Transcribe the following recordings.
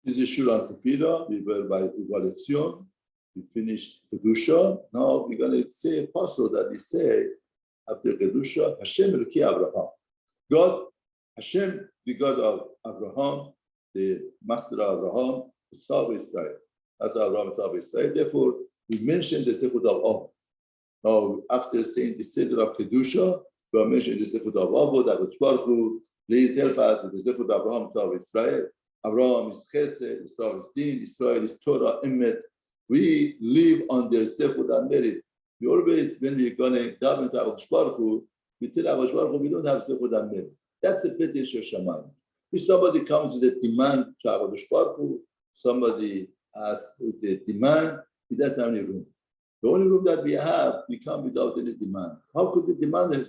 This is Shul on Tefila. We were by Uva Letziun. We finished Kedusha. Now we're going to say a passage that we say after Kedusha, Hashem Elokei Abraham. God, Hashem, the God of Abraham, the master of Abraham, the son of Israel. As Abraham, son of Israel. Therefore, we mentioned the Sefud of Av. Now, after saying the Seder of Kedusha, we are mentioning the Sefud of Av, that was Baruch Hu, please help us with the Sefud of Abraham, son of Israel. Abraham is Chesed, Israel is Din, Israel is Torah, Emet. We live on their Sefud and merit. We always, when we're going to dive into Hakadosh Baruch Hu, we tell Hakadosh Baruch Hu, we don't have Sefud and merit. That's the Beit Shel Shamayim. If somebody comes with a demand to Hakadosh Baruch Hu, somebody asks with a demand, he doesn't have any room. The only room that we have, we come without any demand. How could the demand have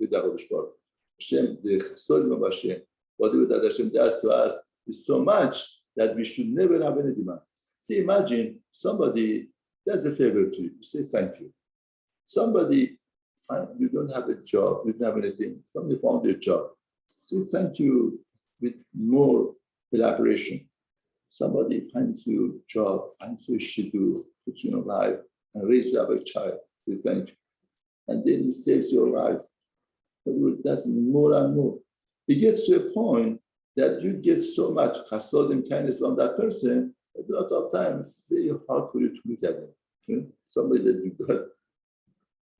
with Hakadosh Baruch Hu? Hashem, the Chasodim of Hashem, whatever that Hashem does to us, is so much that we should never have any demand. See, imagine somebody does a favor to you, you say thank you. Somebody, you don't have a job, you don't have anything, somebody found you a job. Say thank you with more elaboration. Somebody finds you a job, finds you a shidduch, puts you in life, and raises you up a child. Say thank you. And then he saves your life. But that's more and more. It gets to a point that you get so much chasodim kindness from that person, that a lot of times it's very hard for you to look at them. Okay? Somebody that you got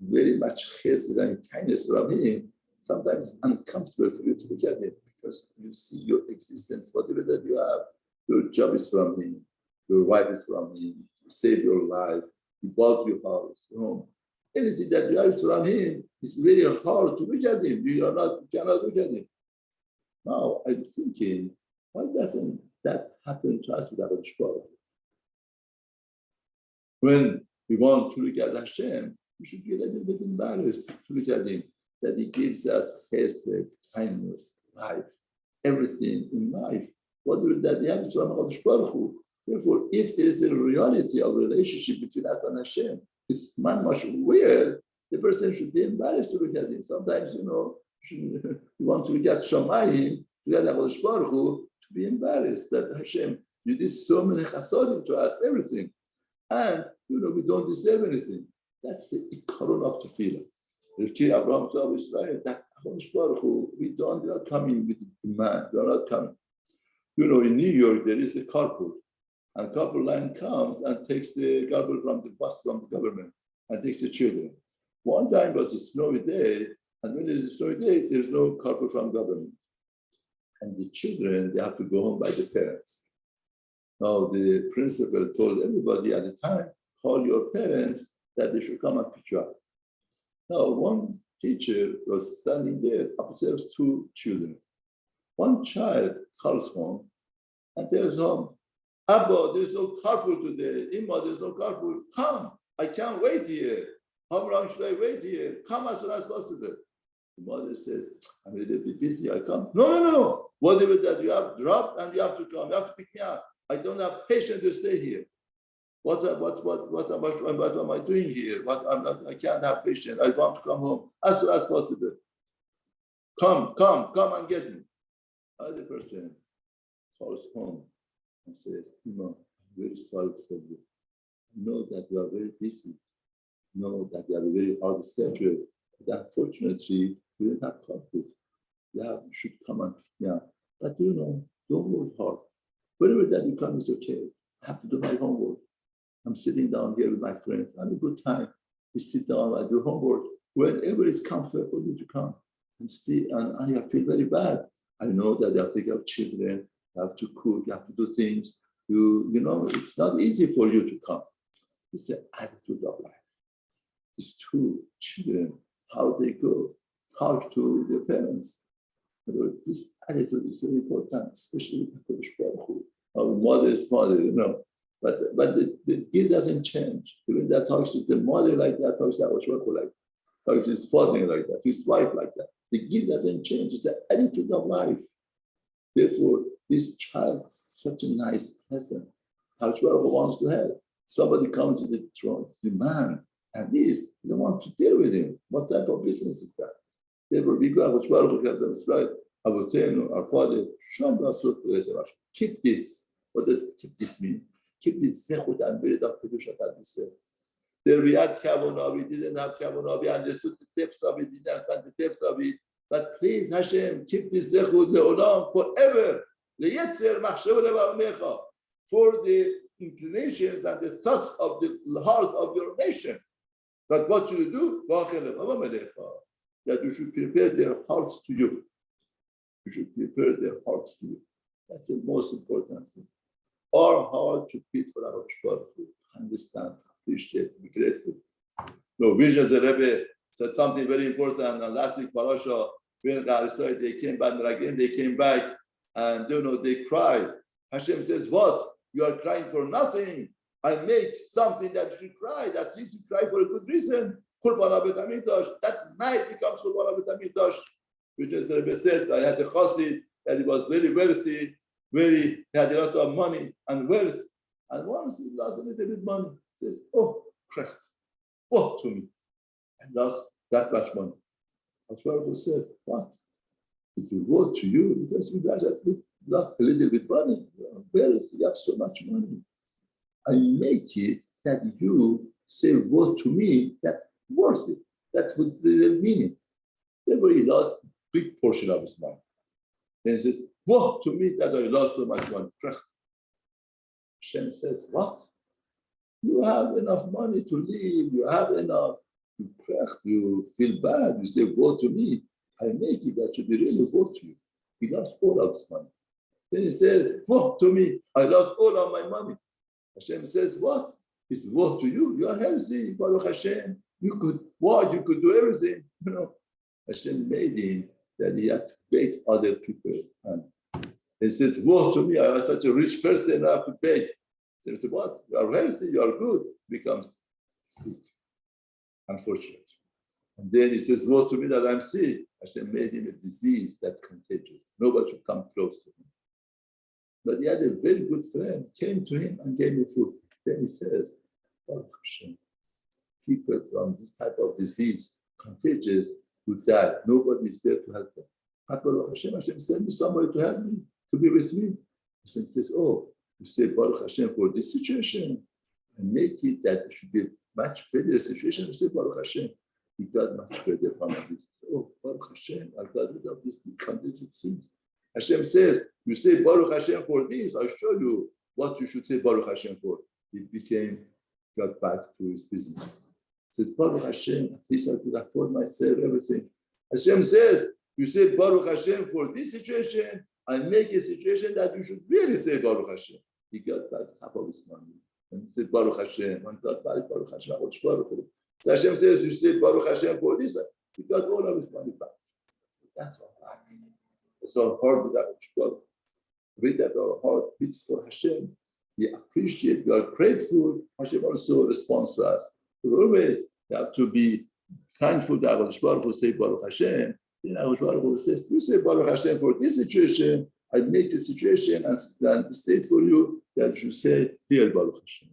very much chesed and kindness from him, sometimes it's uncomfortable for you to look at him because you see your existence, whatever that you have, your job is from him, your wife is from him, he saved your life, he bought your house, home. Anything that you have is from him, it's very hard to look at him. You cannot look at him. Now, I'm thinking, why doesn't that happen to us with our Baruch? When we want to look at Hashem, we should be a little bit embarrassed to look at him, that he gives us chesed, kindness, life, everything in life. Whatever that he has from Baruch Hu. Therefore, if there is a reality of relationship between us and Hashem, it's much weird. The person should be embarrassed to look at him. Sometimes, you want to look at Shamayim, to look at Hakadosh Baruch Hu, to be embarrassed that Hashem, you did so many chasodim to us, everything. And, we don't deserve anything. That's the ikaron of Tefila. Abraham of Israel, that Hakadosh Baruch Hu, we are not coming with demand. We are not coming. In New York, there is a carpool. And carpool line comes and takes the garbage from the bus from the government and takes the children. One time was a snowy day, and when there is a snowy day, there is no carpool from government. And the children, they have to go home by the parents. Now, the principal told everybody at the time, call your parents that they should come and pick you up. Now, one teacher was standing there, observes two children. One child calls home and tells home, Abba, there's no carpool today. Imma, there's no carpool. Come, I can't wait here. How long should I wait here? Come as soon as possible. The mother says, I'm a little bit busy, I come. No. Whatever that you have, drop and you have to come. You have to pick me up. I don't have patience to stay here. What am I doing here? I can't have patience. I want to come home as soon as possible. Come and get me. Other person calls home and says, I'm very sorry for you. I know that you are very busy. I know that you have a very hard schedule. But unfortunately, we don't have carpool. You should come and pick me up. But don't work hard. Wherever that you come is okay. I have to do my homework. I'm sitting down here with my friends. I have a good time. We sit down, I do homework. Whenever it's comfortable for you to come and stay, and I feel very bad. I know that you have to take care of children, you have to cook, you have to do things. It's not easy for you to come. It's the attitude of life. These two children, how they go, how to their parents. This attitude is very important, especially with Hakadosh Baruch Hu. Our mother is mother, But the guilt doesn't change. Even that talks to the mother like that, talks to Hakadosh Baruch Hu like that, talks to his father like that, his wife like that. The guilt doesn't change. It's the attitude of life. Therefore, this child is such a nice person. Hakadosh Baruch Hu wants to help. Somebody comes with a demand, and this, you don't want to deal with him. What type of business is that? Therefore, we go, Hakadosh Baruch Hu, right? Our father, keep this. What does keep this mean? Keep this zechut and build up kedusha that we said. There we had kavanah, we didn't have kavanah, we understood the depth of it, we didn't understand the depth of it. But please, Hashem, keep this zechut le'olam forever. Le'yetzer machshav levavam elecha, for the inclinations and the thoughts of the heart of your nation. But what should you do? Vehachen Levavam Elecha, that you should prepare their hearts to you. You should prepare their hearts to you. That's the most important thing. Our heart should beat for our Shbarach, understand, appreciate, be grateful. No, Vision the Rebbe said something very important. And last week, Parasha, when they came back, again they came back, and they cried. Hashem says, what? You are crying for nothing. I make something that you should cry. At least you cry for a good reason. That night becomes Churban HaBeit which is the Rebbe said, I had a chassid that he was very wealthy, he had a lot of money and wealth. And once he lost a little bit of money, he says, oh, Christ, what to me? I lost that much money. Hashem said, what? It's a woe to you because you just lost a little bit of money. Wealth, you have so much money. I make it that you say woe to me that worth it. That would really mean it. Therefore, he lost a big portion of his money. Then he says, woe to me that I lost so much money. Hashem says, what? You have enough money to live, you have enough, you feel bad, you say woe to me. I make it that should be really woe to you. He lost all of his money. Then he says, woe to me, I lost all of my money. Hashem says, what? It's woe to you. You are healthy, Baruch Hashem. You could do everything. Hashem made him that he had to beg other people. And he says, woe to me, I was such a rich person, I have to beg. He says, what? You are healthy, you are good. Becomes sick. Unfortunate. And then he says, woe to me that I'm sick. Hashem made him a disease that's contagious. Nobody should come close to him. But he had a very good friend, came to him and gave him food. Then he says, Baruch Hashem, people from this type of disease, contagious, who die. Nobody is there to help them. Baruch Hashem, Hashem send me somebody to help me, to be with me. Hashem says, oh, you say Baruch Hashem for this situation, and make it that it should be a much better situation. You say Baruch Hashem. He got much better from it. Oh, Baruch Hashem, I got rid of this contagious things. Hashem says, you say Baruch Hashem for this, I'll show you what you should say Baruch Hashem for. He got back to his business. He says, Baruch Hashem, at least I could afford myself everything. Hashem says, you say Baruch Hashem for this situation, I make a situation that you should really say Baruch Hashem. He got back half of his money. And he said Baruch Hashem, and got back Baruch Hashem. So Hashem says, you say Baruch Hashem for this, he got all of his money back. That's all right. It's our heart with that God. With that our heart beats for Hashem. We appreciate, we are grateful. Hashem also responds to us. So always we have to be thankful that HaKadosh Baruch Hu say Baruch Hashem. Then HaKadosh Baruch Hu says, you say Baruch Hashem for this situation. I make the situation and state for you that you say, here Baruch Hashem.